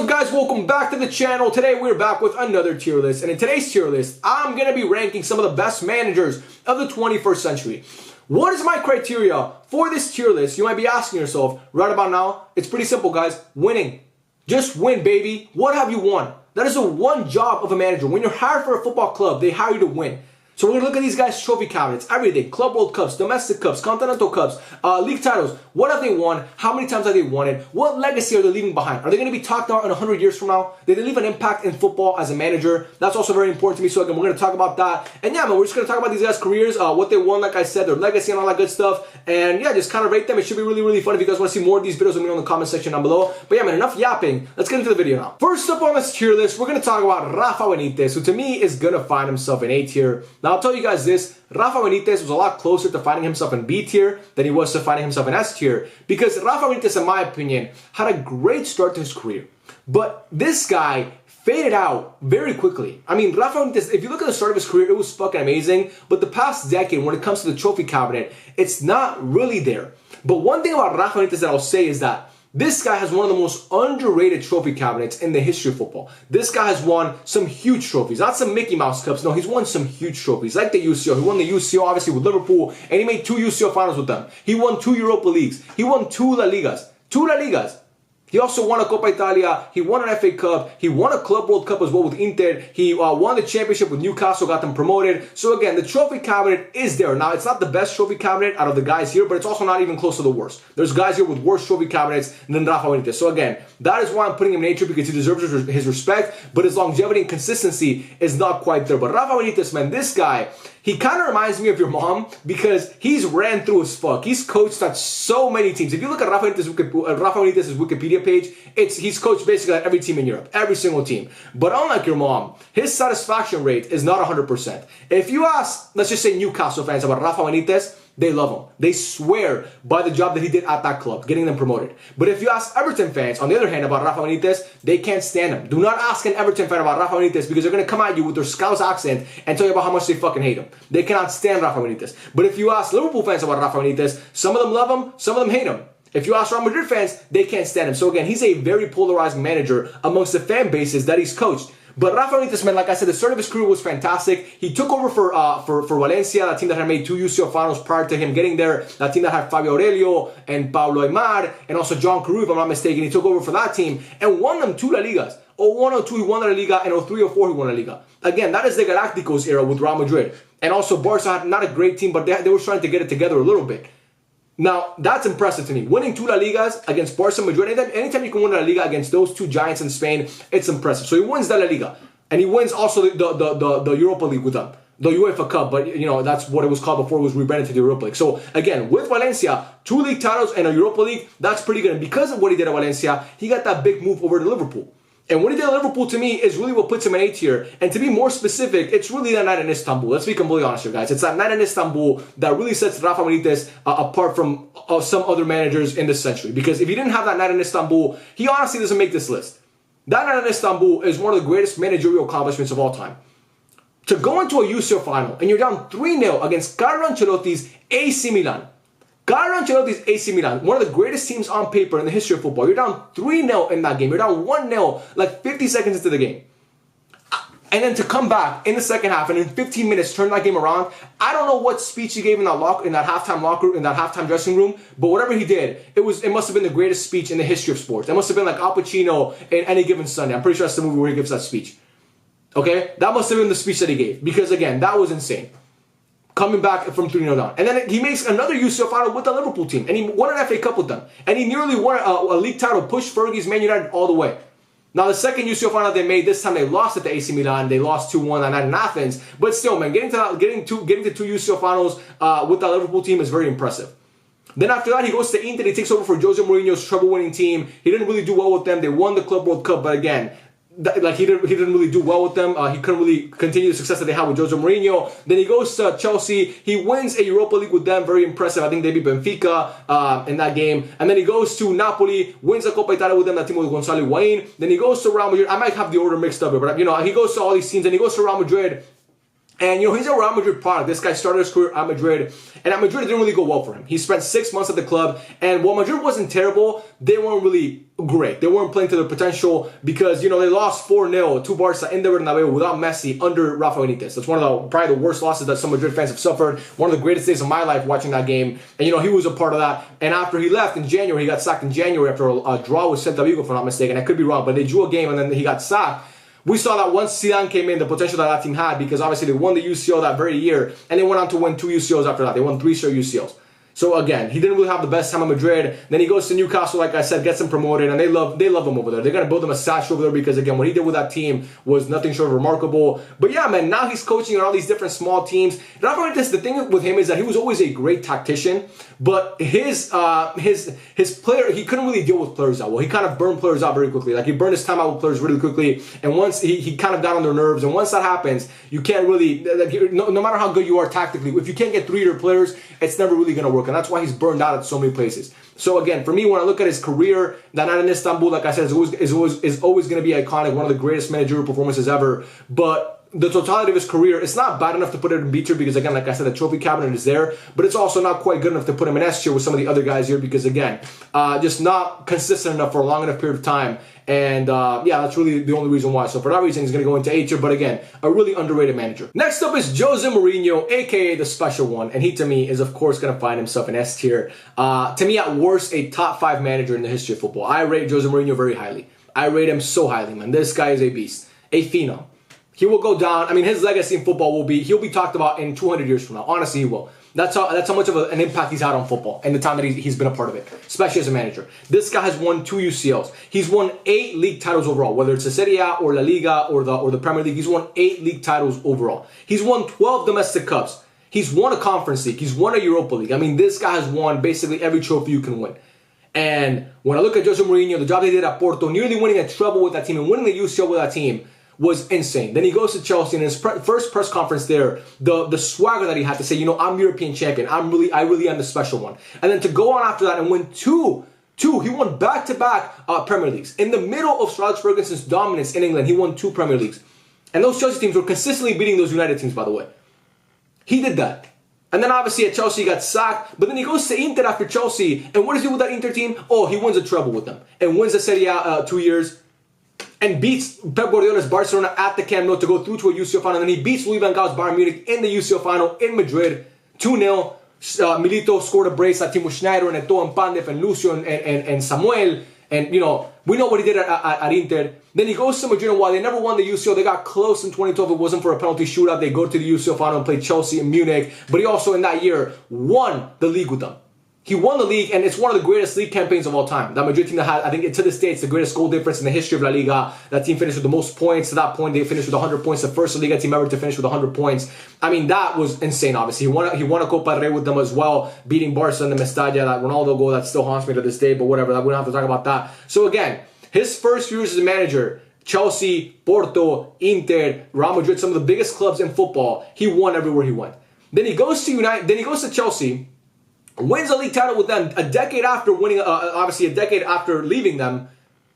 up guys, welcome back to the channel. Today we're back with another tier list, and in today's tier list I'm going to be ranking some of the best managers of the 21st century. What is my criteria for this tier list? You might be asking yourself right about now. It's pretty simple guys, winning. Just win baby. What have you won? That is the one job of a manager. When you're hired for a football club, they hire you to win. So we're going to look at these guys' trophy cabinets, everything, Club World Cups, domestic cups, continental cups, league titles. What have they won? How many times have they won it? What legacy are they leaving behind? Are they going to be talked about in 100 years from now? Did they leave an impact in football as a manager? That's also very important to me, so again, we're going to talk about that. And yeah, man, we're just going to talk about these guys' careers, what they won, like I said, their legacy and all that good stuff. And yeah, just kind of rate them. It should be really, really fun. If you guys want to see more of these videos, let me know in the comment section down below. But yeah, man, enough yapping. Let's get into the video now. First up on this tier list, we're going to talk about Rafa Benitez, who to me is going to find himself in A tier. Now, I'll tell you guys this. Rafa Benitez was a lot closer to finding himself in B tier than he was to finding himself in S tier, because Rafa Benitez, in my opinion, had a great start to his career. But this guy faded out very quickly. I mean, Rafa Benitez, if you look at the start of his career, it was fucking amazing. But the past decade, when it comes to the trophy cabinet, it's not really there. But one thing about Rafa Benitez that I'll say is that this guy has one of the most underrated trophy cabinets in the history of football. This guy has won some huge trophies, not some Mickey Mouse Cups. No, he's won some huge trophies, like the UCL. He won the UCL, obviously, with Liverpool, and he made 2 UCL finals with them. He won 2 Europa Leagues. He won 2 La Ligas. 2 La Ligas. He also won a Coppa Italia, he won an FA Cup, he won a Club World Cup as well with Inter, he won the championship with Newcastle, got them promoted. So again, the trophy cabinet is there. Now, it's not the best trophy cabinet out of the guys here, but it's also not even close to the worst. There's guys here with worse trophy cabinets than Rafa Benitez. So again, that is why I'm putting him in A tier, because he deserves his respect, but his longevity and consistency is not quite there. But Rafa Benitez, man, this guy, he kind of reminds me of your mom, because he's ran through as fuck. He's coached at so many teams. If you look at Rafa Benitez's Wikipedia page, he's coached basically at every team in Europe, every single team. But unlike your mom, his satisfaction rate is not 100%. If you ask, let's just say Newcastle fans about Rafa Benitez, they love him. They swear by the job that he did at that club, getting them promoted. But if you ask Everton fans, on the other hand, about Rafa Benitez, they can't stand him. Do not ask an Everton fan about Rafa Benitez, because they're going to come at you with their Scouse accent and tell you about how much they fucking hate him. They cannot stand Rafa Benitez. But if you ask Liverpool fans about Rafa Benitez, some of them love him, some of them hate him. If you ask Real Madrid fans, they can't stand him. So again, he's a very polarizing manager amongst the fan bases that he's coached. But Rafa Benitez, man, like I said, the start of his career was fantastic. He took over for Valencia, that team that had made 2 UCL finals prior to him getting there. That team that had Fabio Aurelio and Pablo Aimar and also John Carew, if I'm not mistaken. He took over for that team and won them 2 La Ligas. 01, 02, he won La Liga, and 03, 04, he won La Liga. Again, that is the Galacticos era with Real Madrid. And also Barca had not a great team, but they were trying to get it together a little bit. Now, that's impressive to me. Winning 2 La Ligas against Barca and Madrid, anytime you can win La Liga against those 2 giants in Spain, it's impressive. So he wins the La Liga. And he wins also the Europa League with them. The UEFA Cup, but you know, that's what it was called before it was rebranded to the Europa League. So again, with Valencia, 2 league titles and a Europa League, that's pretty good. And because of what he did at Valencia, he got that big move over to Liverpool. And what he did at Liverpool, to me, is really what puts him in A tier. And to be more specific, it's really that night in Istanbul. Let's be completely honest here, guys. It's that night in Istanbul that really sets Rafa Benitez apart from some other managers in this century. Because if he didn't have that night in Istanbul, he honestly doesn't make this list. That night in Istanbul is one of the greatest managerial accomplishments of all time. To go into a UCL final and you're down 3-0 against Carlo Ancelotti's AC Milan. Carlo Ancelotti's AC Milan, one of the greatest teams on paper in the history of football. You're down 3-0 in that game. You're down 1-0 like 50 seconds into the game. And then to come back in the second half and in 15 minutes turn that game around. I don't know what speech he gave in that halftime dressing room, but whatever he did, it must have been the greatest speech in the history of sports. It must have been like Al Pacino in Any Given Sunday. I'm pretty sure that's the movie where he gives that speech. Okay? That must have been the speech that he gave, because again, that was insane. Coming back from 3-0 down. And then he makes another UCL final with the Liverpool team. And he won an FA Cup with them. And he nearly won a league title, pushed Fergie's Man United all the way. Now, the second UCL final they made, this time they lost at the AC Milan. They lost 2-1 that night in Athens. But still, man, getting to 2 UCL finals with that Liverpool team is very impressive. Then after that, he goes to Inter. He takes over for Jose Mourinho's treble-winning team. He didn't really do well with them. They won the Club World Cup, but again, he didn't really do well with them. He couldn't really continue the success that they had with Jose Mourinho. Then he goes to Chelsea. He wins a Europa League with them. Very impressive. I think they beat Benfica in that game. And then he goes to Napoli, wins a Coppa Italia with them, that team with Gonzalo Higuain. Then he goes to Real Madrid. I might have the order mixed up here, but you know, he goes to all these teams. And he goes to Real Madrid. And, he's a Real Madrid product. This guy started his career at Madrid, and at Madrid, it didn't really go well for him. He spent 6 months at the club, and while Madrid wasn't terrible, they weren't really great. They weren't playing to their potential because, they lost 4-0 to Barca in the Bernabeu without Messi under Rafa Benitez. That's one of probably the worst losses that some Madrid fans have suffered. One of the greatest days of my life watching that game. And, he was a part of that. And after he left in January, he got sacked in January after a draw with Celta Vigo, if I'm not mistaken. I could be wrong, but they drew a game and then he got sacked. We saw that once Zidane came in, the potential that team had, because obviously they won the UCL that very year, and they went on to win 2 UCLs after that. They won 3 straight UCLs. So again, he didn't really have the best time at Madrid. Then he goes to Newcastle, like I said, gets him promoted, and they love him over there. They're going to build him a statue over there because, again, what he did with that team was nothing short of remarkable. But yeah, man, now he's coaching on all these different small teams. Rafa Benitez, the thing with him is that he was always a great tactician, but his player, he couldn't really deal with players that well. He kind of burned players out very quickly. Like, he burned his time out with players really quickly, and once he kind of got on their nerves, and once that happens, you can't really, no matter how good you are tactically, if you can't get through your players, it's never really going to work, and that's why he's burned out at so many places. So again, for me, when I look at his career, that night in Istanbul, like I said, is always going to be iconic, one of the greatest managerial performances ever. But the totality of his career, it's not bad enough to put it in B tier because, again, like I said, the trophy cabinet is there, but it's also not quite good enough to put him in S tier with some of the other guys here because, again, just not consistent enough for a long enough period of time. And yeah, that's really the only reason why. So for that reason, he's going to go into A tier, but again, a really underrated manager. Next up is Jose Mourinho, aka the special one, and he, to me, is of course going to find himself in S tier. To me, at worst, a top 5 manager in the history of football. I rate Jose Mourinho very highly. I rate him so highly, man. This guy is a beast, a phenom. He will go down. I mean, his legacy in football he'll be talked about in 200 years from now. Honestly, he will. That's how much of an impact he's had on football and the time that he's been a part of it, especially as a manager. This guy has won 2 UCLs. He's won 8 league titles overall, whether it's the Serie A or La Liga or the Premier League. He's won 8 league titles overall. He's won 12 domestic cups. He's won a Conference League. He's won a Europa League. I mean, this guy has won basically every trophy you can win. And when I look at Jose Mourinho, the job they did at Porto, nearly winning a treble with that team and winning the UCL with that team was insane. Then he goes to Chelsea, and in his first press conference there, the swagger that he had to say, I'm European champion. I really am the special one. And then to go on after that and win two, he won back-to-back Premier Leagues. In the middle of Sir Alex Ferguson's dominance in England, he won 2 Premier Leagues. And those Chelsea teams were consistently beating those United teams, by the way. He did that. And then obviously at Chelsea he got sacked, but then he goes to Inter after Chelsea, and what does he do with that Inter team? Oh, he wins a treble with them, and wins the Serie A 2 years, and beats Pep Guardiola's Barcelona at the Camp Nou to go through to a UCL final. And then he beats Louis van Gaal's Bayern Munich in the UCL final in Madrid, 2-0. Milito scored a brace at Timo Schneider and Eto'o and Pandev and Lucio and Samuel. And, we know what he did at Inter. Then he goes to Madrid, and while they never won the UCL, they got close in 2012. It wasn't for a penalty shootout. They go to the UCL final and play Chelsea in Munich. But he also, in that year, won the league with them. He won the league, and it's one of the greatest league campaigns of all time. That Madrid team that had, I think, to this day, it's the greatest goal difference in the history of La Liga. That team finished with the most points. To that point, they finished with 100 points. The first La Liga team ever to finish with 100 points. I mean, that was insane, obviously. He won a Copa del Rey with them as well, beating Barca in the Mestalla, that Ronaldo goal that still haunts me to this day, but whatever. We don't have to talk about that. So again, his first few years as a manager, Chelsea, Porto, Inter, Real Madrid, some of the biggest clubs in football, he won everywhere he went. Then he goes to United. Then he goes to Chelsea, wins a league title with them a decade after winning. Obviously, a decade after leaving them.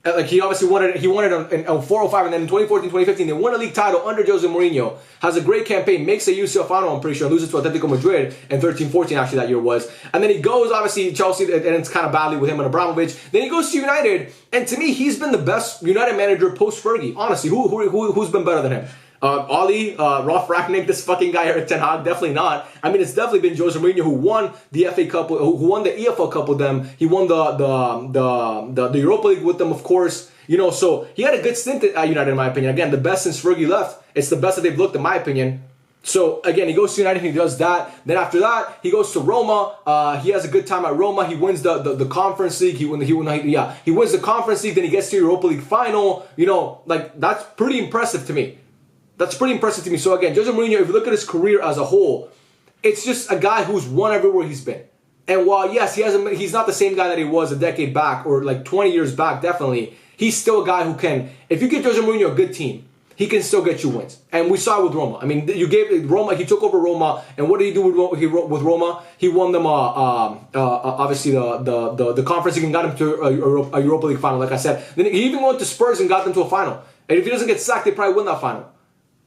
Like he obviously won it. He won it in 405, and then in 2014, 2015, they won a league title under Jose Mourinho. Has a great campaign, makes a UCL final, I'm pretty sure, and loses to Atletico Madrid in 13-14. Actually, that year was. And then he goes, obviously, Chelsea, and it's kind of badly with him and Abramovich. Then he goes to United, and to me, he's been the best United manager post Fergie. Honestly, who's been better than him? Oli, Rolf Rangnick, this fucking guy, Erik ten Hag, definitely not. I mean, it's definitely been Jose Mourinho who won the FA Cup, who won the EFL Cup with them. He won the Europa League with them, of course. So he had a good stint at United, in my opinion. Again, the best since Fergie left. It's the best that they've looked, in my opiniins. So again, he goes to United, he does that. Then after that, he goes to Roma. He has a good time at Roma. He wins the Conference League. He wins the Conference League. Then he gets to Europa League final. Like that's pretty impressive to me. That's pretty impressive to me. So again, Jose Mourinho, if you look at his career as a whole, it's just a guy who's won everywhere he's been. And while, yes, he's not the same guy that he was a decade back or like 20 years back, definitely, he's still a guy who can, if you give Jose Mourinho a good team, he can still get you wins. And we saw it with Roma. I mean, you gave Roma, he took over Roma, and what did he do with Roma? He won them, obviously, the Conference League and got him to a Europa League final, like I said. Then he even went to Spurs and got them to a final. And if he doesn't get sacked, they probably win that final.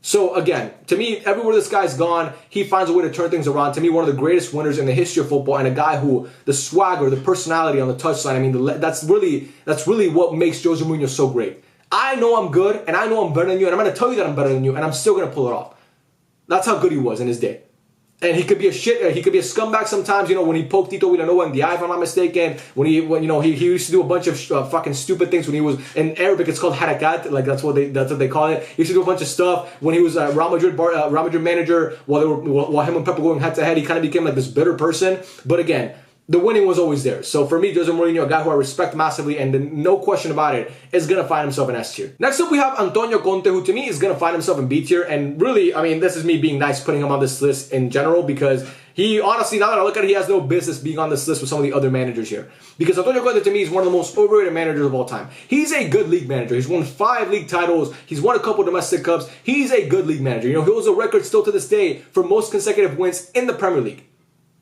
So again, to me, everywhere this guy's gone, he finds a way to turn things around. To me, one of the greatest winners in the history of football, and a guy who the swagger, the personality on the touchline. I mean, that's really what makes Jose Mourinho so great. I know I'm good, and I know I'm better than you, and I'm going to tell you that I'm better than you, and I'm still going to pull it off. That's how good he was in his day. And he could be a scumbag sometimes, when he poked Tito Vilanova in the eye, if I'm not mistaken. When he used to do a bunch of fucking stupid things when he was in Arabic. It's called harakat, like that's what they call it. He used to do a bunch of stuff when he was Real Madrid manager. While him and Pep were going head to head, he kind of became like this bitter person. But again, the winning was always there. So for me, Jose Mourinho, a guy who I respect massively, and no question about it, is going to find himself in S tier. Next up, we have Antonio Conte, who to me is going to find himself in B tier. And really, I mean, this is me being nice putting him on this list in general, because he honestly, now that I look at it, he has no business being on this list with some of the other managers here. Because Antonio Conte to me is one of the most overrated managers of all time. He's a good league manager. He's won 5 league titles. He's won a couple domestic cups. He's a good league manager. He holds a record still to this day for most consecutive wins in the Premier League.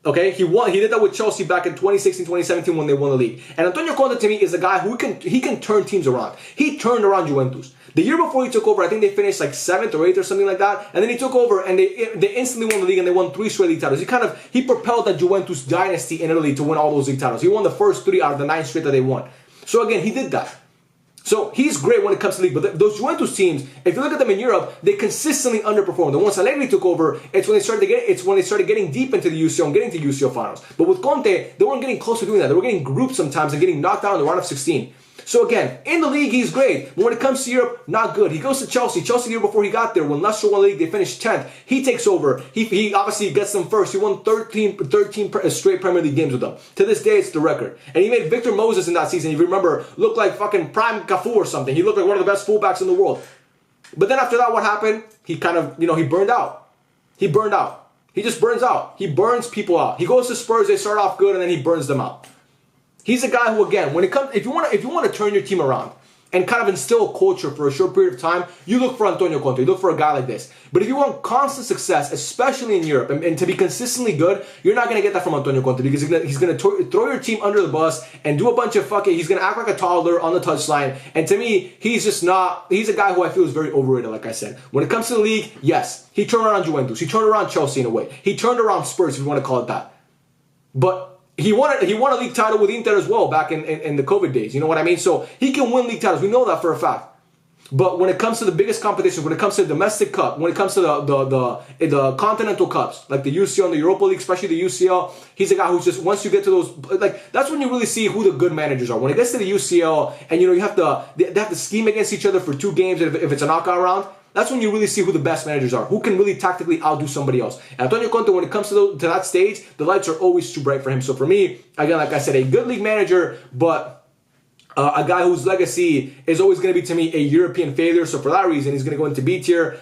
Okay, he did that with Chelsea back in 2016, 2017 when they won the league. And Antonio Conte to me is a guy who can turn teams around. He turned around Juventus. The year before he took over, I think they finished like 7th or 8th or something like that. And then he took over and they instantly won the league, and they won 3 straight league titles. He propelled the Juventus dynasty in Italy to win all those league titles. He won the first 3 out of the 9 straight that they won. So again, he did that. So he's great when it comes to league, but those Juventus teams, if you look at them in Europe, they consistently underperform. And once Allegri took over, it's when they started getting deep into the UCL and getting to UCL finals. But with Conte, they weren't getting close to doing that. They were getting grouped sometimes and getting knocked out in the round of 16. So again, in the league, he's great. But when it comes to Europe, not good. He goes to Chelsea. Chelsea the year before he got there, when Leicester won the league, they finished 10th. He takes over. He obviously gets them first. He won 13 straight Premier League games with them. To this day, it's the record. And he made Victor Moses in that season, if you remember, look like fucking prime Cafu or something. He looked like one of the best fullbacks in the world. But then after that, what happened? He kind of, he burned out. He burned out. He just burns out. He burns people out. He goes to Spurs, they start off good, and then he burns them out. He's a guy who, again, if you want to turn your team around and kind of instill a culture for a short period of time, you look for Antonio Conte. You look for a guy like this. But if you want constant success, especially in Europe, and to be consistently good, you're not going to get that from Antonio Conte, because he's going to throw your team under the bus and do a bunch of he's going to act like a toddler on the touchline. And to me, he's a guy who I feel is very overrated, like I said. When it comes to the league, yes, he turned around Juventus. He turned around Chelsea in a way. He turned around Spurs, if you want to call it that. But he won a league title with Inter as well back in the COVID days. You know what I mean? So he can win league titles. We know that for a fact. But when it comes to the biggest competitions, when it comes to the domestic cup, when it comes to the continental cups, like the UCL and the Europa League, especially the UCL, he's a guy who's just, once you get to those, like, that's when you really see who the good managers are. When it gets to the UCL and, they have to scheme against each other for 2 games if it's a knockout round, that's when you really see who the best managers are, who can really tactically outdo somebody else. And Antonio Conte, when it comes to that stage, the lights are always too bright for him. So for me, again, like I said, a good league manager, but a guy whose legacy is always going to be, to me, a European failure. So for that reason, he's going to go into B tier.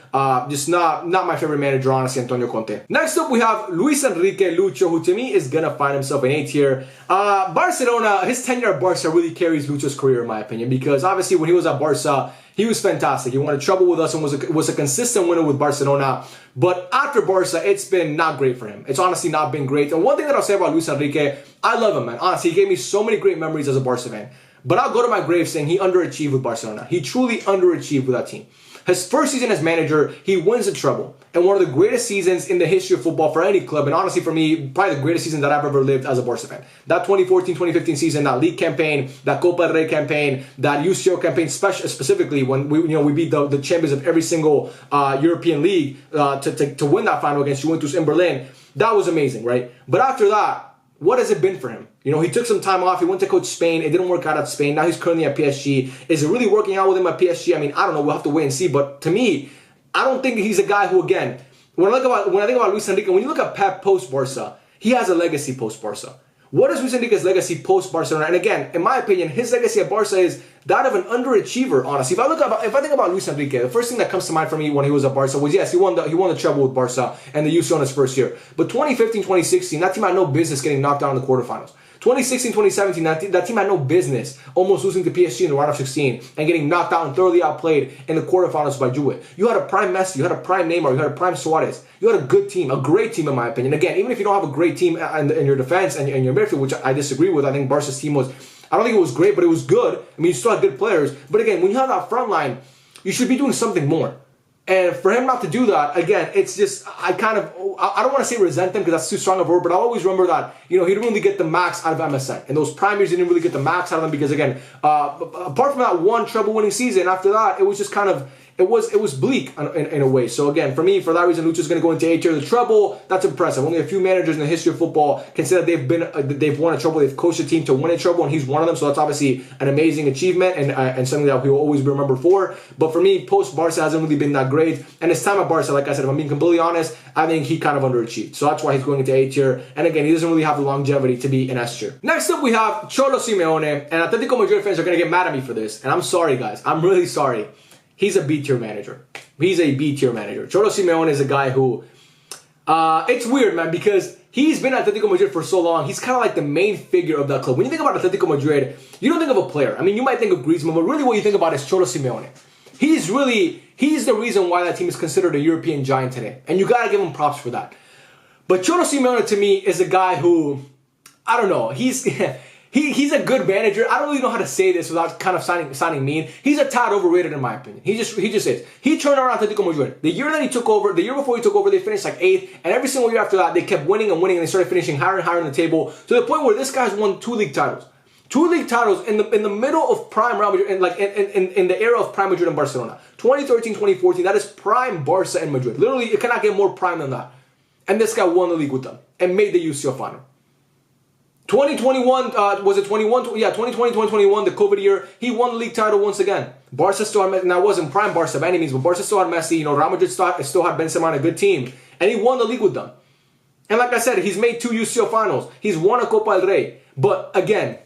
Just not my favorite manager, honestly, Antonio Conte. Next up, we have Luis Enrique Lucho, who to me is going to find himself in A tier. Barcelona, his tenure at Barca really carries Lucho's career, in my opinion, because obviously when he was at Barca, he was fantastic. He won trouble with us and was a consistent winner with Barcelona. But after Barca, it's been not great for him. It's honestly not been great. And one thing that I'll say about Luis Enrique, I love him, man. Honestly, he gave me so many great memories as a Barca fan. But I'll go to my grave saying he underachieved with Barcelona. He truly underachieved with that team. His first season as manager, he wins the treble. And one of the greatest seasons in the history of football for any club. And honestly, for me, probably the greatest season that I've ever lived as a Barca fan. That 2014-2015 season, that league campaign, that Copa del Rey campaign, that UCL campaign, specifically when we beat the champions of every single European league to win that final against Juventus in Berlin. That was amazing, right? But after that, what has it been for him? He took some time off. He went to coach Spain. It didn't work out at Spain. Now he's currently at PSG. Is it really working out with him at PSG? I mean, I don't know. We'll have to wait and see. But to me, I don't think he's a guy who, again, when I think about Luis Enrique, when you look at Pep post-Barca, he has a legacy post-Barca. What is Luis Enrique's legacy post-Barcelona? And again, in my opinion, his legacy at Barca is that of an underachiever, honestly. If I think about Luis Enrique, the first thing that comes to mind for me when he was at Barca was, yes, he won the treble with Barca and the UCL in his first year. But 2015, 2016, that team had no business getting knocked out in the quarterfinals. 2016, 2017, that team had no business almost losing to PSG in the round of 16 and getting knocked out and thoroughly outplayed in the quarterfinals by Juve. You had a prime Messi, you had a prime Neymar, you had a prime Suarez. You had a good team, a great team in my opinion. Again, even if you don't have a great team in your defense and your midfield, which I disagree with, I think Barca's team was, I don't think it was great, but it was good. I mean, you still had good players. But again, when you have that front line, you should be doing something more. And for him not to do that, again, it's just, I don't want to say resent him because that's too strong a word, but I always remember that, he didn't really get the max out of MSN. And those prime years, he didn't really get the max out of them because, again, apart from that one treble winning season, after that, it was just kind of, it was bleak in a way. So again, for me, for that reason, Lucha's going to go into A tier. The treble, that's impressive. Only a few managers in the history of football can say that they've won a treble. They've coached a team to win a treble, and he's one of them. So that's obviously an amazing achievement and something that he will always be remembered for. But for me, post Barca hasn't really been that great. And his time at Barca, like I said, if I'm being completely honest, I think he kind of underachieved. So that's why he's going into A tier. And again, he doesn't really have the longevity to be in S tier. Next up, we have Cholo Simeone, and Atletico Madrid fans are going to get mad at me for this. And I'm sorry, guys. I'm really sorry. He's a B tier manager. He's a B tier manager. Cholo Simeone is a guy who, it's weird, man, because he's been at Atletico Madrid for so long. He's kind of like the main figure of that club. When you think about Atletico Madrid, you don't think of a player. I mean, you might think of Griezmann, but really what you think about is Cholo Simeone. He's the reason why that team is considered a European giant today. And you got to give him props for that. But Cholo Simeone, to me, is a guy who, I don't know, he's a good manager. I don't really know how to say this without kind of sounding mean. He's a tad overrated in my opinion. He just is. He turned around Atletico Madrid. The year before he took over, they finished like 8th, and every single year after that, they kept winning and winning, and they started finishing higher and higher on the table to the point where this guy's won 2 league titles. 2 league titles in the middle of prime Real Madrid, in the era of prime Madrid and Barcelona. 2013, 2014, that is prime Barca and Madrid. Literally, you cannot get more prime than that. And this guy won the league with them and made the UCL final. 2021, was it 21? Yeah, 2020, 2021, the COVID year, he won the league title once again. Barca still had, now it wasn't prime Barca by any means, but Barca still had Messi, Real Madrid still had Benzema on a good team, and he won the league with them. And like I said, he's made 2 UCL finals. He's won a Copa del Rey. But again,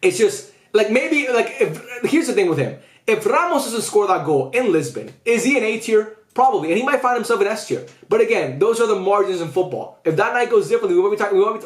it's just, here's the thing with him. If Ramos doesn't score that goal in Lisbon, is he an A tier? Probably, and he might find himself in S tier. But again, those are the margins in football. If that night goes differently,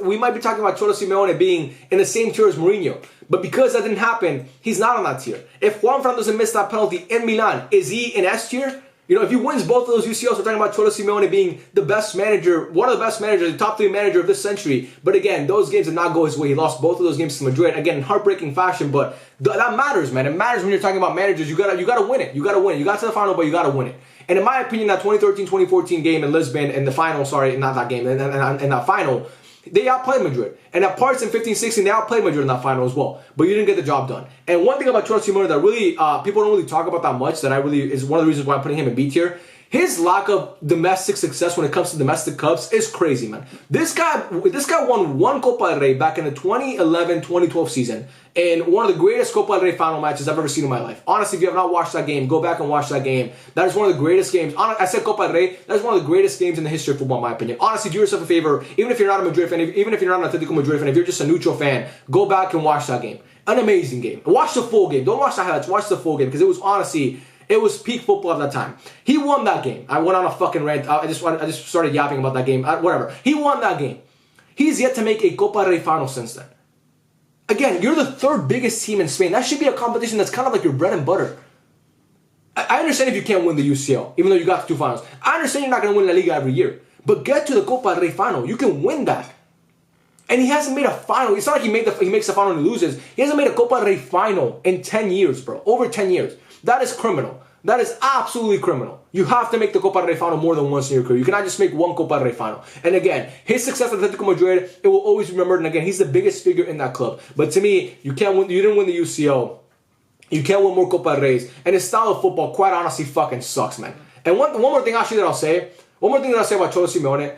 we might be talking about Cholo Simeone being in the same tier as Mourinho. But because that didn't happen, he's not on that tier. If Juan Fran doesn't miss that penalty in Milan, is he in S tier? If he wins both of those UCLs, we're talking about Cholo Simeone being the best manager, one of the best managers, the top 3 manager of this century. But again, those games did not go his way. He lost both of those games to Madrid, again, in heartbreaking fashion. But that matters, man. It matters when you're talking about managers. You gotta win it. You gotta win it. You got to the final, but you gotta win it. And in my opinion, that 2013-2014 game in Lisbon, in the final, not that game, in that final, they outplayed Madrid. And at parts in 15-16, they outplayed Madrid in that final as well. But you didn't get the job done. And one thing about Cholo Simeone that really, people don't really talk about that much, that is one of the reasons why I'm putting him in B tier. His lack of domestic success when it comes to domestic cups is crazy, man. This guy won 1 Copa del Rey back in the 2011-2012 season in one of the greatest Copa del Rey final matches I've ever seen in my life. Honestly, if you have not watched that game, go back and watch that game. That is one of the greatest games. I said Copa del Rey. That is one of the greatest games in the history of football, in my opinion. Honestly, do yourself a favor. Even if you're not a Madrid fan, even if you're not an Atletico Madrid fan, if you're just a neutral fan, go back and watch that game. An amazing game. Watch the full game. Don't watch the highlights. Watch the full game because it was honestly... It was peak football at that time. He won that game. I went on a fucking rant. I just started yapping about that game. Whatever. He won that game. He's yet to make a Copa del Rey final since then. Again, you're the 3rd biggest team in Spain. That should be a competition that's kind of like your bread and butter. I understand if you can't win the UCL, even though you got to 2 finals. I understand you're not going to win La Liga every year. But get to the Copa del Rey final. You can win that. And he hasn't made a final. It's not like he makes the final and loses. He hasn't made a Copa del Rey final in 10 years, bro. Over 10 years. That is criminal. That is absolutely criminal. You have to make the Copa del Rey final more than once in your career. You cannot just make 1 Copa del Rey final. And again, his success at Atletico Madrid, it will always be remembered. And again, he's the biggest figure in that club. But to me, you didn't win the UCL. You can't win more Copa del Reys. And his style of football, quite honestly, fucking sucks, man. And one more thing actually that I'll say. One more thing that I'll say about Cholo Simeone.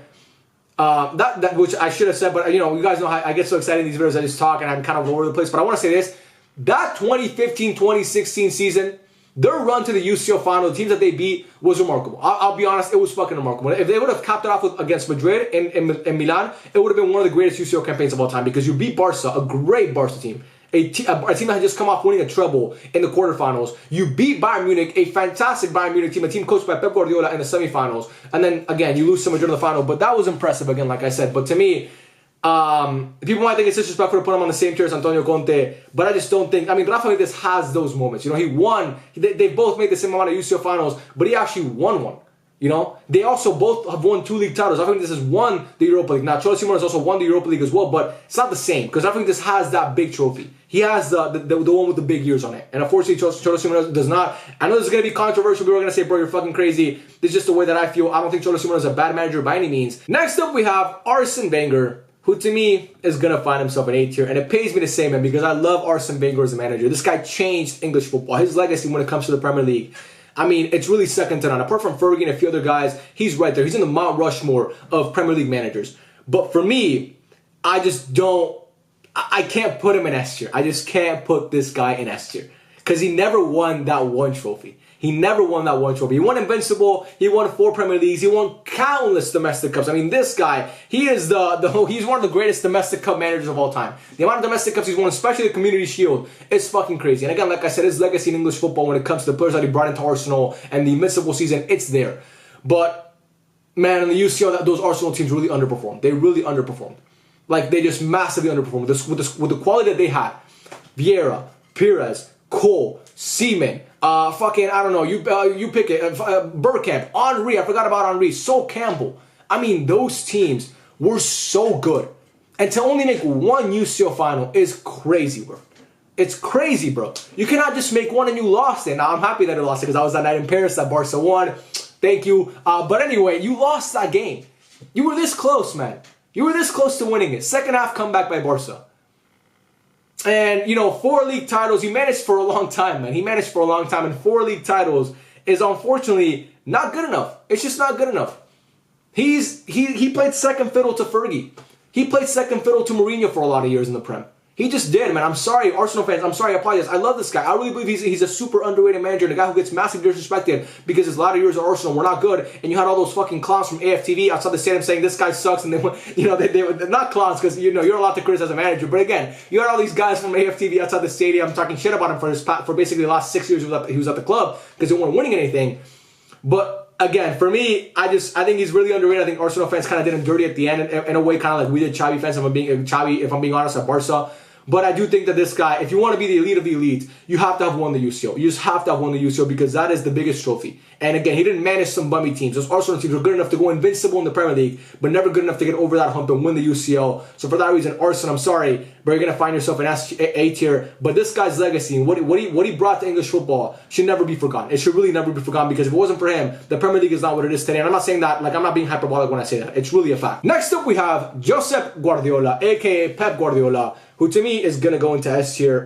Which I should have said, but you guys know how I get so excited in these videos. I just talk and I'm kind of all over the place. But I want to say this. That 2015-2016 season, their run to the UCL final, the teams that they beat, was remarkable. I'll be honest, it was fucking remarkable. If they would have capped it off against Madrid and Milan, it would have been one of the greatest UCL campaigns of all time because you beat Barca, a great Barca team. A team that had just come off winning a treble in the quarterfinals. You beat Bayern Munich, a fantastic Bayern Munich team, a team coached by Pep Guardiola in the semifinals. And then, again, you lose to Madrid in the final. But that was impressive, again, like I said. But to me, people might think it's disrespectful to put him on the same tier as Antonio Conte, but I just don't think. I mean, Rafa Benitez has those moments. He won. They both made the same amount of UCL finals, but he actually won one. You know, they also both have won 2 league titles. I think this has won the Europa League. Now, Cholo Simeone has also won the Europa League as well, but it's not the same because I think this has that big trophy. He has the one with the big years on it. And unfortunately, Cholo Simeone does not. I know this is going to be controversial. People are going to say, bro, you're fucking crazy. This is just the way that I feel. I don't think Cholo Simeone is a bad manager by any means. Next up, we have Arsene Wenger, who to me is going to find himself an A tier. And it pays me to say, man, because I love Arsene Wenger as a manager. This guy changed English football. His legacy when it comes to the Premier League, I mean, it's really second to none. Apart from Fergie and a few other guys, he's right there. He's in the Mount Rushmore of Premier League managers. But for me, I just don't, I can't put him in S tier. I just can't put this guy in S tier. Because he never won that one trophy. He never won that one trophy. He won Invincible. He won 4 Premier Leagues. He won countless domestic cups. I mean, this guy, he is he's one of the greatest domestic cup managers of all time. The amount of domestic cups he's won, especially the Community Shield, is fucking crazy. And again, like I said, his legacy in English football when it comes to the players that he brought into Arsenal and the Invincible season, it's there. But, man, in the UCL, those Arsenal teams really underperformed. They really underperformed. Like, they just massively underperformed. With the quality that they had. Vieira, Pires, Cole, Seaman, fucking, I don't know, you pick it, Bergkamp, Henry, I forgot about Henry, Sol Campbell. I mean, those teams were so good. And to only make one UCL final is crazy, bro. It's crazy, bro. You cannot just make one and you lost it. Now, I'm happy that you lost it because I was that night in Paris that Barca won. Thank you. But anyway, you lost that game. You were this close, man. You were this close to winning it. Second half comeback by Barca. And, you know, 4 league titles, he managed for a long time, man. He managed for a long time, and 4 league titles is unfortunately not good enough. It's just not good enough. He played second fiddle to Fergie. He played second fiddle to Mourinho for a lot of years in the Prem. He just did, man. I'm sorry, Arsenal fans. I'm sorry, I apologize. I love this guy. I really believe he's a super underrated manager and a guy who gets massively disrespected because his latter years at Arsenal were not good. And you had all those fucking clowns from AFTV outside the stadium saying this guy sucks. And they were not clowns because, you know, you're allowed to criticize a manager. But again, you had all these guys from AFTV outside the stadium talking shit about him for basically the last 6 years he was at the club because they weren't winning anything. But again, for me, I think he's really underrated. I think Arsenal fans kind of did him dirty at the end in a way, kind of like we did Xavi fans. If I'm being honest, at Barca. But I do think that this guy, if you want to be the elite of the elite, you have to have won the UCL. You just have to have won the UCL because that is the biggest trophy. And again, he didn't manage some bummy teams. Those Arsenal teams were good enough to go invincible in the Premier League, but never good enough to get over that hump and win the UCL. So for that reason, Arsenal, I'm sorry, but you're going to find yourself in A tier. But this guy's legacy and what he brought to English football should never be forgotten. It should really never be forgotten because if it wasn't for him, the Premier League is not what it is today. And I'm not saying that, like, I'm not being hyperbolic when I say that. It's really a fact. Next up, we have Josep Guardiola, a.k.a. Pep Guardiola, who to me is going to go into S tier.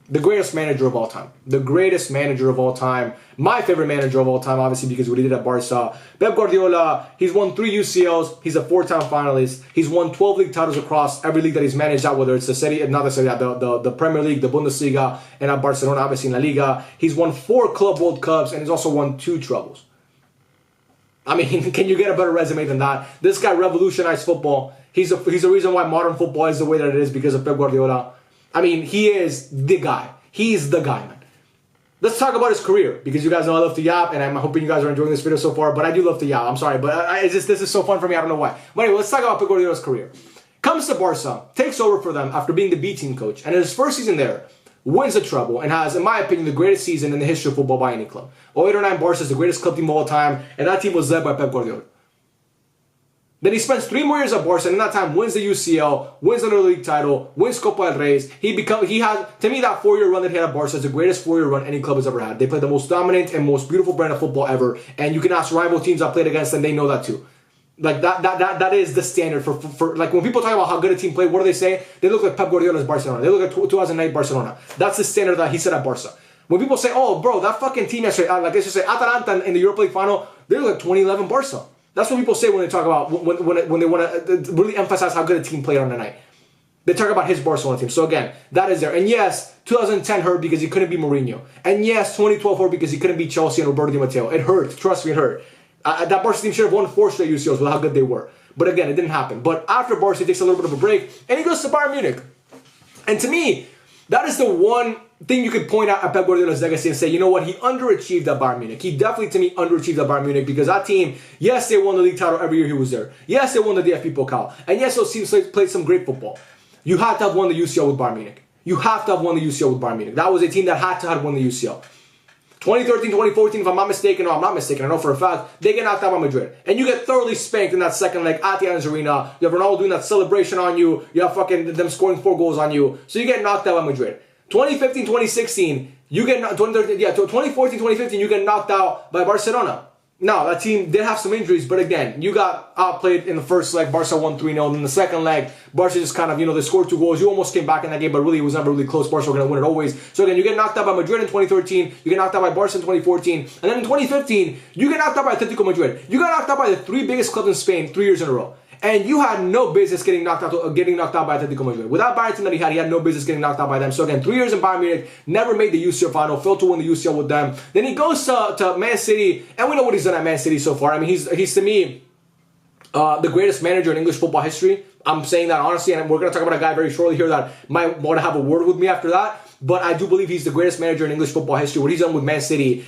The greatest manager of all time. The greatest manager of all time. My favorite manager of all time, obviously, because what he did at Barca. Pep Guardiola, he's won 3 UCLs. He's a 4-time finalist. He's won 12 league titles across every league that he's managed out, whether it's the Premier League, the Bundesliga, and at Barcelona, obviously, in La Liga. He's won 4 Club World Cups, and he's also won 2 trebles. I mean, can you get a better resume than that? This guy revolutionized football. He's the reason why modern football is the way that it is because of Pep Guardiola. I mean, he is the guy. He's the guy, man. Let's talk about his career because you guys know I love to yap, and I'm hoping you guys are enjoying this video so far. But I do love to yap. I'm sorry, but this is so fun for me. I don't know why. But anyway, let's talk about Pep Guardiola's career. Comes to Barca, takes over for them after being the B team coach, and in his first season there, wins the treble and has, in my opinion, the greatest season in the history of football by any club. 08-09 Barca is the greatest club team of all time, and that team was led by Pep Guardiola. Then he spends 3 more years at Barca, and in that time wins the UCL, wins another league title, wins Copa del Rey. He had, to me, that 4-year run that he had at Barca is the greatest 4-year run any club has ever had. They played the most dominant and most beautiful brand of football ever, and you can ask rival teams I played against them, they know that too. Like that is the standard for like when people talk about how good a team played, what do they say? They look like Pep Guardiola's Barcelona. They look like 2008 Barcelona. That's the standard that he set at Barca. When people say, "Oh, bro, that fucking team yesterday," like let's just say Atalanta in the Europa League final, they look like 2011 Barca. That's what people say when they talk about when they want to really emphasize how good a team played on the night. They talk about his Barcelona team. So again, that is there. And yes, 2010 hurt because he couldn't beat Mourinho. And yes, 2012 hurt because he couldn't beat Chelsea and Roberto Di Matteo. It hurt. Trust me, it hurt. That Barca team should have won 4 straight UCLs with how good they were. But again, it didn't happen. But after Barca, he takes a little bit of a break and he goes to Bayern Munich. And to me, that is the one thing you could point out at Pep Guardiola's legacy and say, you know what, he underachieved at Bayern Munich. He definitely, to me, underachieved at Bayern Munich because that team, yes, they won the league title every year he was there. Yes, they won the DFB Pokal. And yes, those teams played some great football. You had to have won the UCL with Bayern Munich. You have to have won the UCL with Bayern Munich. That was a team that had to have won the UCL. 2013, 2014, if I'm not mistaken, or I'm not mistaken, I know for a fact, they get knocked out by Madrid. And you get thoroughly spanked in that second leg at the Allianz Arena. You have Ronaldo doing that celebration on you. You have fucking them scoring 4 goals on you. So you get knocked out by Madrid. 2015, 2016, you get 2014, 2015, you get knocked out by Barcelona. Now, that team did have some injuries, but again, you got outplayed in the first leg. Barca won 3-0. And in the second leg, Barca just kind of, they scored 2 goals. You almost came back in that game, but really, it was never really close. Barca were going to win it always. So again, you get knocked out by Madrid in 2013. You get knocked out by Barca in 2014. And then in 2015, you get knocked out by Atletico Madrid. You got knocked out by the 3 biggest clubs in Spain 3 years in a row. And you had no business getting knocked out by Atletico Madrid. Without Bayern that he had no business getting knocked out by them. So again, 3 years in Bayern Munich, never made the UCL final, failed to win the UCL with them. Then he goes to Man City, and we know what he's done at Man City so far. I mean, he's to me the greatest manager in English football history. I'm saying that honestly, and we're going to talk about a guy very shortly here that might want to have a word with me after that. But I do believe he's the greatest manager in English football history. What he's done with Man City,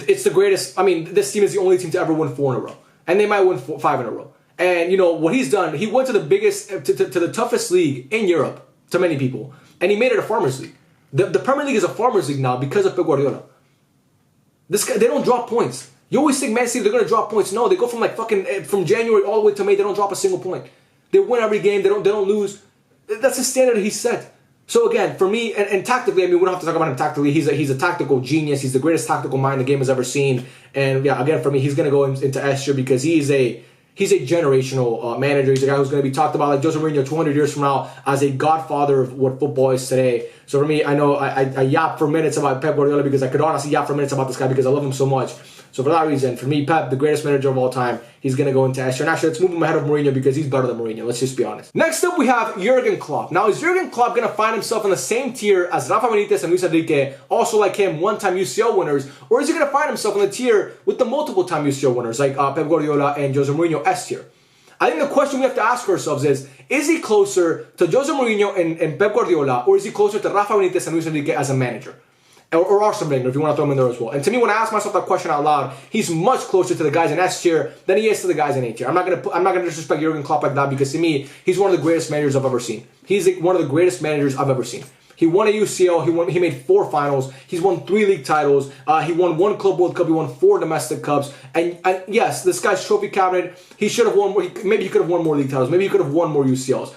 it's the greatest. I mean, this team is the only team to ever win 4 in a row, and they might win 5 in a row. And, what he's done, he went to the biggest, to the toughest league in Europe, to many people. And he made it a farmers league. The Premier League is a farmers league now because of Pep Guardiola. This guy, they don't drop points. You always think Man City, they're going to drop points. No, they go from January all the way to May, they don't drop a single point. They win every game, they don't lose. That's the standard he set. So again, for me, and tactically, I mean, we don't have to talk about him tactically. He's a tactical genius. He's the greatest tactical mind the game has ever seen. And yeah, again, for me, he's going to go into S tier because he's a generational manager. He's a guy who's going to be talked about like Jose Mourinho 200 years from now as a godfather of what football is today. So for me, I know I yap for minutes about Pep Guardiola because I could honestly yap for minutes about this guy because I love him so much. So for that reason, for me, Pep, the greatest manager of all time, he's going to go into S tier. And actually, let's move him ahead of Mourinho because he's better than Mourinho. Let's just be honest. Next up, we have Jurgen Klopp. Now, is Jurgen Klopp going to find himself in the same tier as Rafa Benitez and Luis Enrique, also like him, one-time UCL winners? Or is he going to find himself in the tier with the multiple-time UCL winners like Pep Guardiola and Jose Mourinho, S tier? I think the question we have to ask ourselves is he closer to Jose Mourinho and Pep Guardiola, or is he closer to Rafa Benitez and Luis Enrique as a manager? Or Arsene Wenger, if you want to throw him in there as well. And to me, when I ask myself that question out loud, he's much closer to the guys in S tier than he is to the guys in A tier. I'm not gonna disrespect Jurgen Klopp like that because to me, he's one of the greatest managers I've ever seen. He's one of the greatest managers I've ever seen. He won a UCL. He made 4 finals. He's won 3 league titles. He won 1 Club World Cup. He won 4 domestic cups. And yes, this guy's trophy cabinet. He should have won more. Maybe he could have won more league titles. Maybe he could have won more UCLs.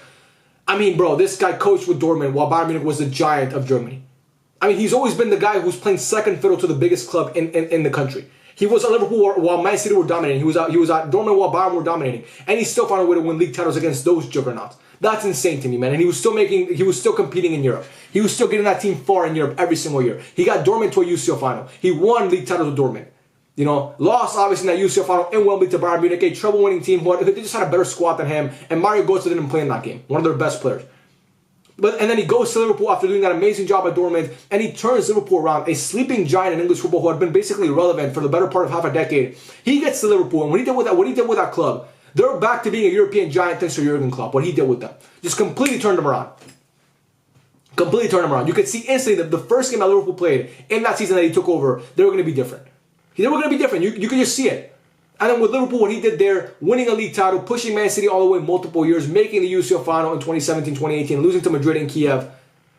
I mean, bro, this guy coached with Dortmund while Bayern Munich was the giant of Germany. I mean, he's always been the guy who's playing second fiddle to the biggest club in the country. He was at Liverpool while Man City were dominating. He was at Dortmund while Bayern were dominating, and he still found a way to win league titles against those juggernauts. That's insane to me, man. And he was still competing in Europe. He was still getting that team far in Europe every single year. He got Dortmund to a UCL final. He won league titles with Dortmund. Lost obviously in that UCL final in Wembley to Bayern Munich, a trouble-winning team who they just had a better squad than him. And Mario Götze didn't play in that game. One of their best players. And then he goes to Liverpool after doing that amazing job at Dortmund, and he turns Liverpool around, a sleeping giant in English football who had been basically irrelevant for the better part of half a decade. He gets to Liverpool, and what he did with that club, they're back to being a European giant thanks to Jurgen Klopp. What he did with them, just completely turned them around. Completely turned them around. You could see instantly that the first game that Liverpool played in that season that he took over, they were going to be different. They were going to be different. You could just see it. And then with Liverpool, what he did there, winning a league title, pushing Man City all the way multiple years, making the UCL final in 2017, 2018, losing to Madrid and Kiev,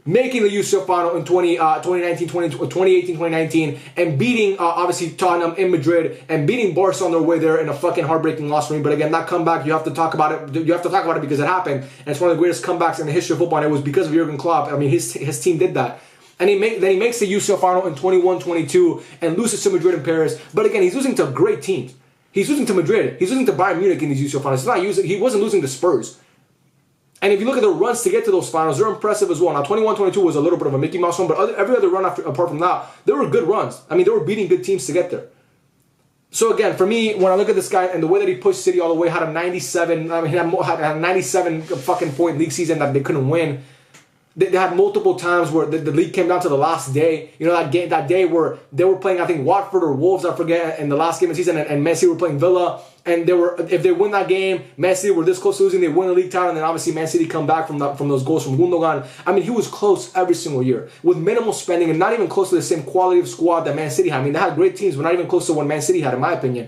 making the UCL final in 2018, 2019, and beating, obviously, Tottenham in Madrid, and beating Barca on their way there in a fucking heartbreaking loss for me. But again, that comeback, you have to talk about it. You have to talk about it because it happened, and it's one of the greatest comebacks in the history of football, and it was because of Jurgen Klopp. I mean, his team did that. And then he makes the UCL final in 21-22 and loses to Madrid and Paris. But again, he's losing to great teams. He's losing to Madrid. He's losing to Bayern Munich in these UCL finals. He wasn't losing to Spurs. And if you look at the runs to get to those finals, they're impressive as well. Now, 21-22 was a little bit of a Mickey Mouse run, but every other run apart from that, they were good runs. I mean, they were beating good teams to get there. So again, for me, when I look at this guy and the way that he pushed City all the way, had a 97 fucking point league season that they couldn't win. They had multiple times where the league came down to the last day. That day where they were playing, I think, Watford or Wolves, I forget, in the last game of the season, and Man City were playing Villa. And if they win that game, Man City were this close to losing, they win the league title, and then obviously Man City come back from those goals from Gundogan. I mean, he was close every single year with minimal spending and not even close to the same quality of squad that Man City had. I mean, they had great teams, but not even close to what Man City had, in my opinion.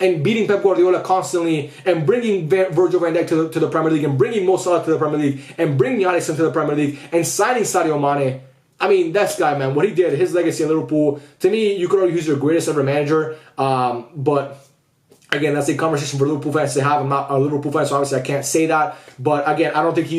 And beating Pep Guardiola constantly, and bringing Virgil van Dijk to the Premier League, and bringing Mo Salah to the Premier League, and bringing Alisson to the Premier League, and signing Sadio Mane. I mean, this guy, man, what he did, his legacy at Liverpool, to me, you could argue he's your greatest ever manager. But again, that's a conversation for Liverpool fans to have. I'm not a Liverpool fan, so obviously I can't say that. But again, I don't think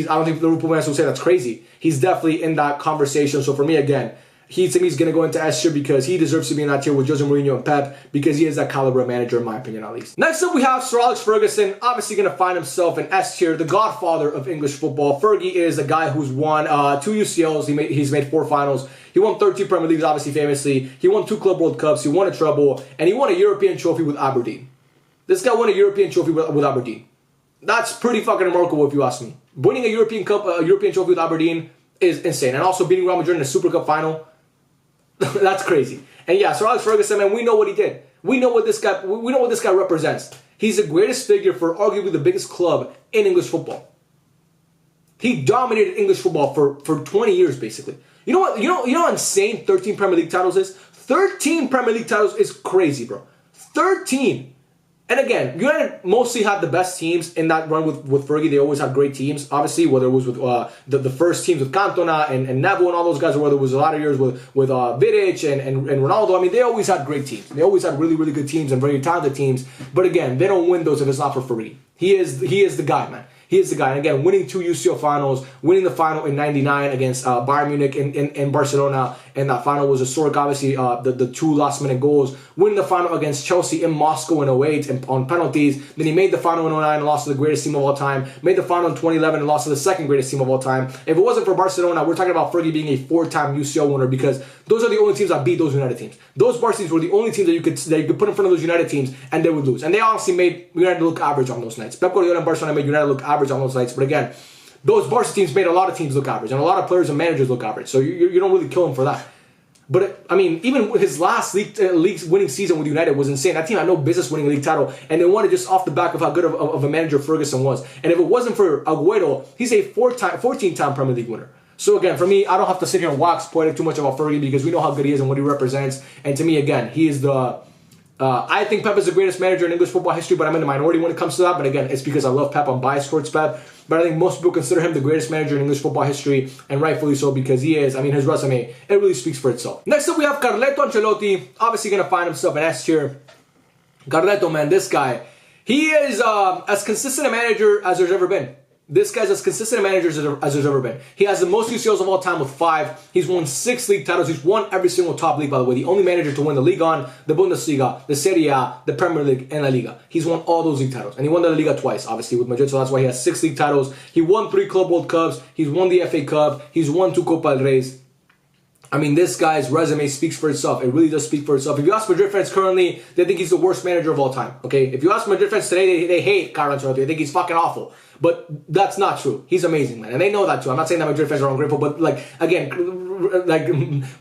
Liverpool fans will say that's crazy. He's definitely in that conversation. So for me, again, he to me is going to go into S tier because he deserves to be in that tier with Jose Mourinho and Pep because he is that caliber of manager, in my opinion, at least. Next up, we have Sir Alex Ferguson, obviously going to find himself in S tier, the godfather of English football. Fergie is a guy who's won 2 UCLs. He's made 4 finals. He won 13 Premier Leagues, obviously, famously. He won 2 Club World Cups. He won a treble, and he won a European trophy with Aberdeen. This guy won a European trophy with Aberdeen. That's pretty fucking remarkable, if you ask me. Winning a European trophy with Aberdeen is insane, and also beating Real Madrid in a Super Cup final. That's crazy. And yeah, Sir Alex Ferguson, man, we know what he did. We know what this guy represents. He's the greatest figure for arguably the biggest club in English football. He dominated English football for 20 years, basically. You know what? You know how insane 13 Premier League titles is? 13 Premier League titles is crazy, bro. 13. And again, United mostly had the best teams in that run with Fergie. They always had great teams. Obviously, whether it was with the first teams with Cantona and Neville and all those guys, or whether it was a lot of years with Vidic and Ronaldo. I mean, they always had great teams. They always had really, really good teams and very talented teams. But again, they don't win those if it's not for Fergie. He is the guy, man. He is the guy. And again, winning 2 UCL finals, winning the final in '99 against Bayern Munich in Barcelona, and that final was historic, obviously, the 2 last-minute goals. Winning the final against Chelsea in Moscow in 08 and on penalties. Then he made the final in 09 and lost to the greatest team of all time. Made the final in 2011 and lost to the second greatest team of all time. If it wasn't for Barcelona, we're talking about Fergie being a 4-time UCL winner because those are the only teams that beat those United teams. Those Barca teams were the only teams that you could put in front of those United teams and they would lose. And they honestly made United look average on those nights. Pep Guardiola and Barcelona made United look average on those nights. But again, those Barca teams made a lot of teams look average and a lot of players and managers look average. So you don't really kill him for that. But, I mean, even his last league winning season with United was insane. That team had no business winning a league title, and they won it just off the back of how good of a manager Ferguson was. And if it wasn't for Aguero, he's a 14-time Premier League winner. So, again, for me, I don't have to sit here and wax poetic too much about Fergie because we know how good he is and what he represents. And to me, again, he is the... I think Pep is the greatest manager in English football history, but I'm in the minority when it comes to that. But again, it's because I love Pep. I'm biased towards Pep. But I think most people consider him the greatest manager in English football history, and rightfully so because he is. I mean, his resume, it really speaks for itself. Next up, we have Carleto Ancelotti, obviously going to find himself in S tier. Carleto, man, this guy, he is as consistent a manager as there's ever been. This guy's as consistent a manager as there's ever been. He has the most UCLs of all time with 5. He's won 6 league titles. He's won every single top league, by the way. The only manager to win the Ligue 1, the Bundesliga, the Serie A, the Premier League, and La Liga. He's won all those league titles. And he won the La Liga twice, obviously, with Madrid. So that's why he has 6 league titles. He won 3 Club World Cups. He's won the FA Cup. He's won 2 Copa del Reys. I mean, this guy's resume speaks for itself. It really does speak for itself. If you ask Madrid fans currently, they think he's the worst manager of all time. Okay? If you ask Madrid fans today, they hate Carlo Ancelotti. They think he's fucking awful. But that's not true. He's amazing, man. And they know that too. I'm not saying that Madrid fans are ungrateful, but like, again, like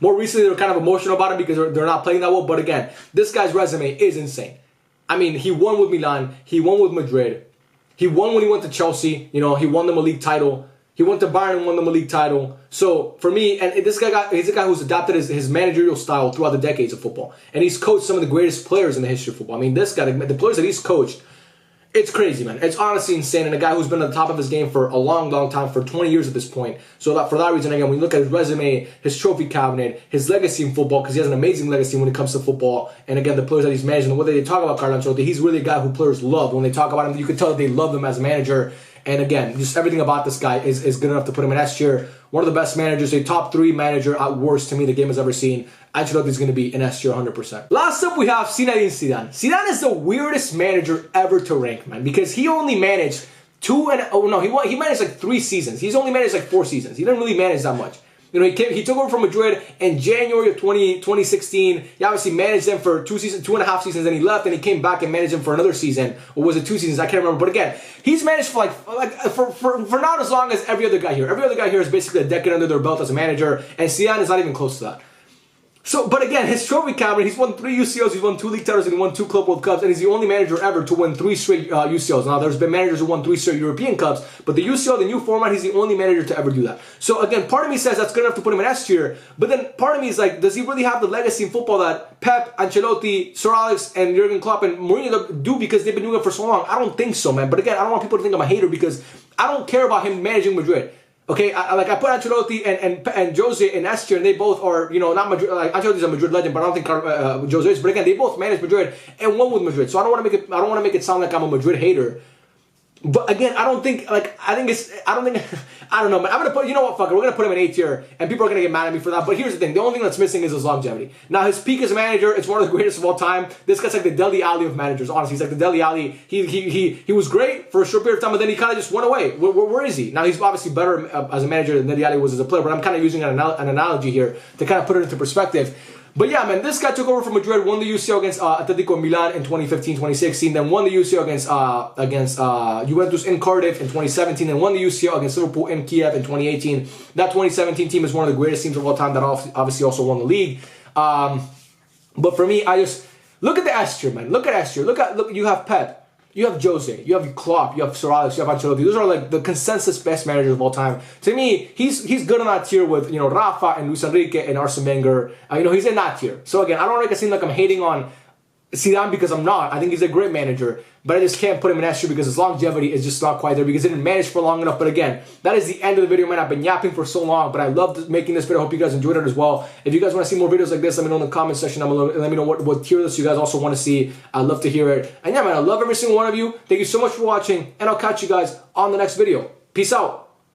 more recently they're kind of emotional about him because they're not playing that well. But again, this guy's resume is insane. I mean, he won with Milan. He won with Madrid. He won when he went to Chelsea. You know, he won them a league title. He went to Bayern and won them a league title. So for me, and this guy, he's a guy who's adapted his managerial style throughout the decades of football. And he's coached some of the greatest players in the history of football. I mean, this guy, the players that he's coached, it's crazy, man. It's honestly insane. And a guy who's been at the top of his game for a long, long time, for 20 years at this point. So that for that reason, again, when you look at his resume, his trophy cabinet, his legacy in football, because he has an amazing legacy when it comes to football. And again, the players that he's managed, and the way they talk about Carlo Ancelotti, he's really a guy who players love. When they talk about him, you can tell that they love him as a manager. And again, just everything about this guy is good enough to put him in S tier. One of the best managers, a top 3 manager at worst to me the game has ever seen. Ancelotti is going to be in S tier 100%. Last up, we have Zinedine Zidane. Zidane is the weirdest manager ever to rank, man, because he only managed he managed like 3 seasons. He's only managed like 4 seasons. He didn't really manage that much. You know, he took over from Madrid in January of 2016. He obviously managed them for 2.5 seasons, and he left, and he came back and managed them for another season. Or was it 2 seasons? I can't remember. But again, he's managed for for not as long as every other guy here. Every other guy here is basically a decade under their belt as a manager, and Zidane is not even close to that. So, but again, his trophy cabinet, he's won 3 UCLs, he's won 2 league titles, and he won 2 Club World Cups, and he's the only manager ever to win 3 straight UCLs. Now, there's been managers who won 3 straight European Cups, but the UCL, the new format, he's the only manager to ever do that. So, again, part of me says that's good enough to put him in S tier, but then part of me is like, does he really have the legacy in football that Pep, Ancelotti, Sir Alex, and Jurgen Klopp and Mourinho do because they've been doing it for so long? I don't think so, man. But again, I don't want people to think I'm a hater because I don't care about him managing Madrid. Okay, I put Ancelotti and Jose in S tier, and they both are, not Madrid. Like, Ancelotti's a Madrid legend, but I don't think Jose is. But again, they both managed Madrid and won with Madrid. So I don't want to make it sound like I'm a Madrid hater. But again, I don't know, man. I'm gonna put, you know what, fuck it, we're gonna put him in A tier, and people are gonna get mad at me for that. But here's the thing: the only thing that's missing is his longevity. Now, his peak as a manager, it's one of the greatest of all time. This guy's like the Dele Alli of managers. Honestly, he's like the Dele Alli. He was great for a short period of time, but then he kind of just went away. Where is he now? He's obviously better as a manager than Dele Alli was as a player. But I'm kind of using an analogy here to kind of put it into perspective. But yeah, man, this guy took over from Madrid, won the UCL against Atletico Milan in 2015-2016, then won the UCL against Juventus in Cardiff in 2017, and won the UCL against Liverpool in Kiev in 2018. That 2017 team is one of the greatest teams of all time that obviously also won the league. But for me, I just look at the S tier, man. Look at S tier. Look, you have Pep. You have Jose, you have Klopp, you have Sir Alex, you have Ancelotti. Those are like the consensus best managers of all time. To me, he's good on that tier with Rafa and Luis Enrique and Arsene Wenger. He's in that tier. So again, I don't make it seem like I'm hating on Zidane because I'm not. I think he's a great manager, but I just can't put him in S tier because his longevity is just not quite there because he didn't manage for long enough. But again, that is the end of the video, man. I've been yapping for so long, but I loved making this video. I hope you guys enjoyed it as well. If you guys want to see more videos like this, let me know in the comment section. Let me know what tier list you guys also want to see. I'd love to hear it. And yeah, man, I love every single one of you. Thank you so much for watching, and I'll catch you guys on the next video. Peace out.